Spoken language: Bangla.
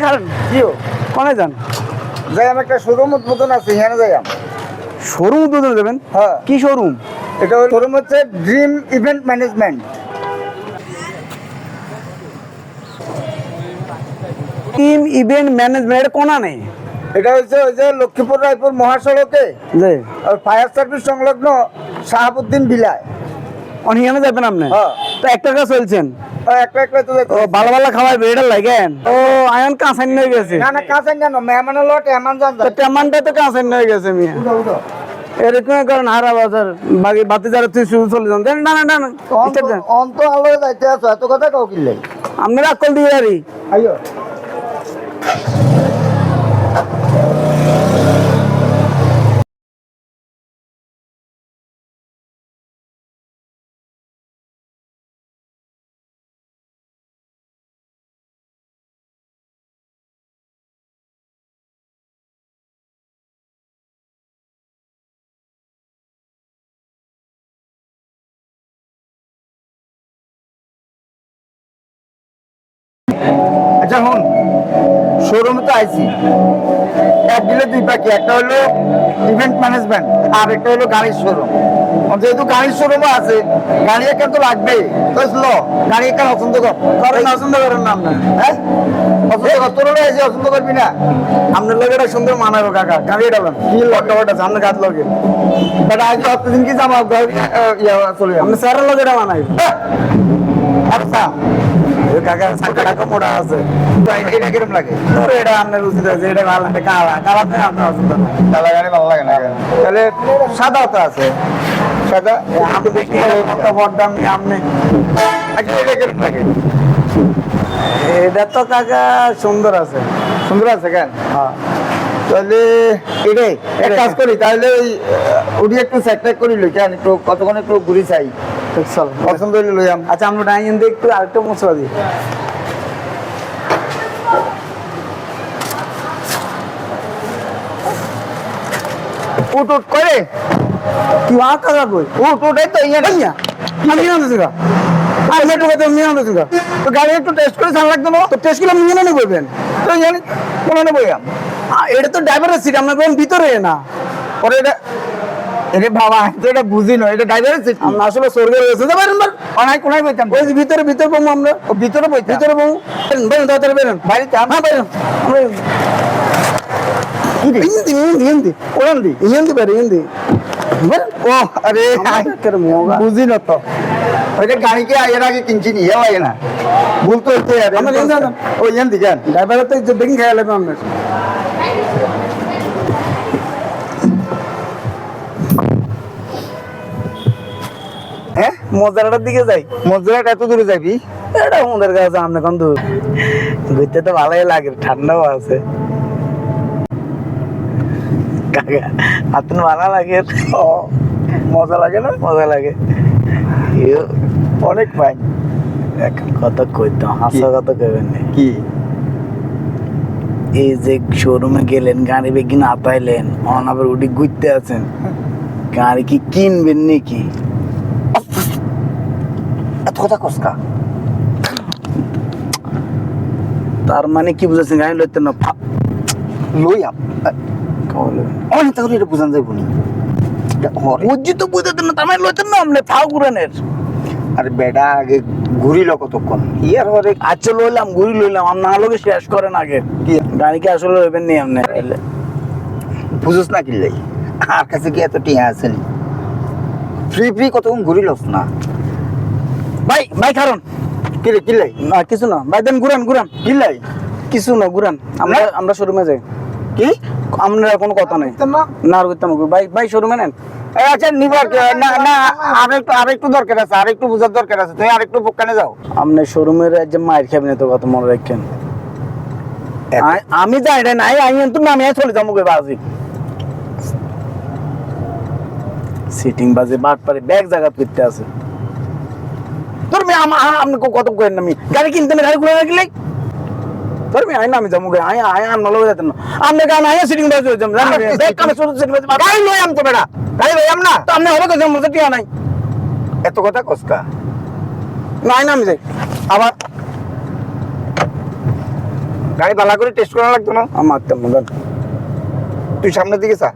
খারাপ কিও কোনে যান যাই আমি একটা শোরুম উদ্বোধন আছে এখানে যাই আমি। শোরুম উদ্বোধন দেবেন? হ্যাঁ। কি শোরুম? এটা শোরুম হচ্ছে dream event management. Team event management এটা কোনা নেই? এটা হচ্ছে ওই যে লক্ষ্মীপুর রায়পুর মহাসড়কে জি ফায়ার সার্ভিস সংলগ্ন শাহাবুদ্দিন বিলায়। অনিয়ানে যাবেন আপনি? হ্যাঁ। তো একটা কাজ চলছেন একটা একটা তো ও ভালো ভালো খাবার বেড়ে লাগেন ও আয়ন কাঁচাই নিয়ে গেছে না না কাছে কেন মেহমান লট এমন জান তো টেমানটা তো কাঁচাই নিয়ে গেছে মিয়া উঠো উঠো এরকম কারণ হারা বাজার বাকি বাতি যারা তুই শুরু চলে যান না না না না অন্ত আলো যাইতে আছো এত কথা কাউ কিনলে আপনারা আকল দিয়ে আরি আইও আচ্ছা হন শোরুমে তো আইছি এক দিলে দুই পাখি একটা হলো ইভেন্ট ম্যানেজমেন্ট আর একটা হলো গাড়ির শোরুম যেহেতু গাড়ির শোরুমও আছে গাড়ি একটা তো লাগবেই তো লো গাড়ি একটা পছন্দ কর পছন্দ করেন না আপনার হ্যাঁ পছন্দ কর তোর এসে পছন্দ করবি না আপনার লোক এটা সুন্দর মানাবো কাকা গাড়ি ডালেন কি লটটা ওটা সামনে কাজ লোকে বাট আজ কতদিন কি জামা চলে আপনি স্যারের লোক এটা মানাই আচ্ছা কাকা টাকা মোটা আছে এটা কিরম লাগে তোর এটা আপনার উচিত আছে এটা ভালো লাগে কালা কালাতে আপনার অসুবিধা নাই কালা গাড়ি ভালো লাগে না তাহলে সাদা তো আছে সাদা আপনি দেখি কত বড় দাম আপনি আচ্ছা এটা কিরম লাগে এটা তো কাকা সুন্দর আছে সুন্দর আছে কেন হ্যাঁ তাহলে এটাই এক কাজ করি তাহলে ওই উড়ি একটু সেটটাক করি লই কেন একটু কতক্ষণ একটু ঘুরি চাই চল পছন্দ হইলে লই আম আচ্ছা আমরা ডাইনিং দিয়ে একটু আরেকটু মশলা দিই উঠ উঠ করে কি আ কাকা কই উঠ উঠ এই তো ইয়ে ভাইয়া আমি আনতে দিগা আর মেট্রো কথা আমি আনতে দিগা তো গাড়ি একটু টেস্ট করে জানা লাগতো না তো টেস্ট করে নিয়ে না করবেন তো জানি কোনো বই আম এটা তো ড্রাইভারের সিট আপনার কোন ভিতরে না পরে এটা এরে বাবা তো এটা বুঝি না এটা ড্রাইভারের সিট আমরা আসলে সরকার হয়েছে তো বাইরেন অনেক কোনায় বইতাম ওই যে ভিতরে ভিতরে পাবো আমরা ও ভিতরে বইতাম ভিতরে পাবো বাইরেন তাড়াতাড়ি বাইরেন বাড়িতে হ্যাঁ বাইরেন আমরা হিন্দি হিন্দি হিন্দি কোরআন দি হিন্দি বাইরে হিন্দি ও আরে বুঝি না তো ওইটা গাড়িকে এর আগে কিনছি নি হেও আগে না ভুল তো হচ্ছে আর আমরা জানি না। ওই জান দি জান ড্রাইভার তো যে বেকিং খাইয়া লাগবে আমরা হ্যাঁ মজাটার দিকে যাই মজুরাটা এত দূরে যাবি এটা আমাদের কাছে আমরা কোন দূর ঘুরতে তো ভালোই লাগে ঠান্ডাও আছে কাকা হাতুন ভালো লাগে ও মজা লাগে না মজা লাগে অনেক পাই এখন কত কইতাম হাসা কত কইবেন না কি এই যে শোরুমে গেলেন গাড়ি বেগিন আতাইলেন অনাবার উঠি ঘুরতে আছেন গাড়ি কি কিনবেন নাকি এত কথা কসকা তার মানে কি বুঝাচ্ছেন গাড়ি লইতেন না লই আম অনেক তাহলে এটা বুঝান যাইব নি বুঝছি তো বুঝাতেন না তার মানে লইতেন না আপনি ফাও ঘুরানের আরে বেডা আগে ঘুরিল কতক্ষণ ইয়ার পরে আচ্ছা লইলাম ঘুরি লইলাম আপনার আলোকে শেষ করেন আগে কি গাড়ি কি আসলে লইবেন নি আপনি বুঝোস না কিনলাই আর কাছে কি এত টিয়া আছে নি ফ্রি ফ্রি কতক্ষণ ঘুরিলস না ভাই ভাই কারণ কিরে কিনলাই না কিছু না ভাই দেন ঘুরান ঘুরান কিনলাই কিছু না ঘুরান আমরা আমরা শোরুমে যাই কি আমরা কোনো কথা নাই না আর করতাম ভাই ভাই শোরুমে নেন আচ্ছা নিবার না না আরেকটু দরকার আছে আরেকটু বুঝার দরকার আছে তুমি আরেকটু বোকানে যাও আপনি শোরুমের যে মায়ের খাবেন তো কথা মনে রাখেন আমি যাই রে নাই আই তুমি আমি চলে যাবো বাজি সিটিং বাজে বাট পারে ব্যাগ জায়গা করতে আছে তোর মেয়ে আপনি কত করেন না আমি গাড়ি কিনতে না গাড়ি ঘুরে রাখলে তোর মেয়ে আই না আমি যাবো আই আই আম নলো যেতেন না আপনি গান আই সিটিং বাজে যাম জানেন ব্যাগ কামে শুরু সিটিং বাজে গাড়ি লই আম তো বেটা গাড়ি লই আম না তো আপনি হবে কত মজা টিয়া নাই এত কথা কসকা নাই না আমি যাই আবার গাড়ি ভালো করে টেস্ট করা লাগতো না? আমার তেমন তুই সামনের দিকে চা।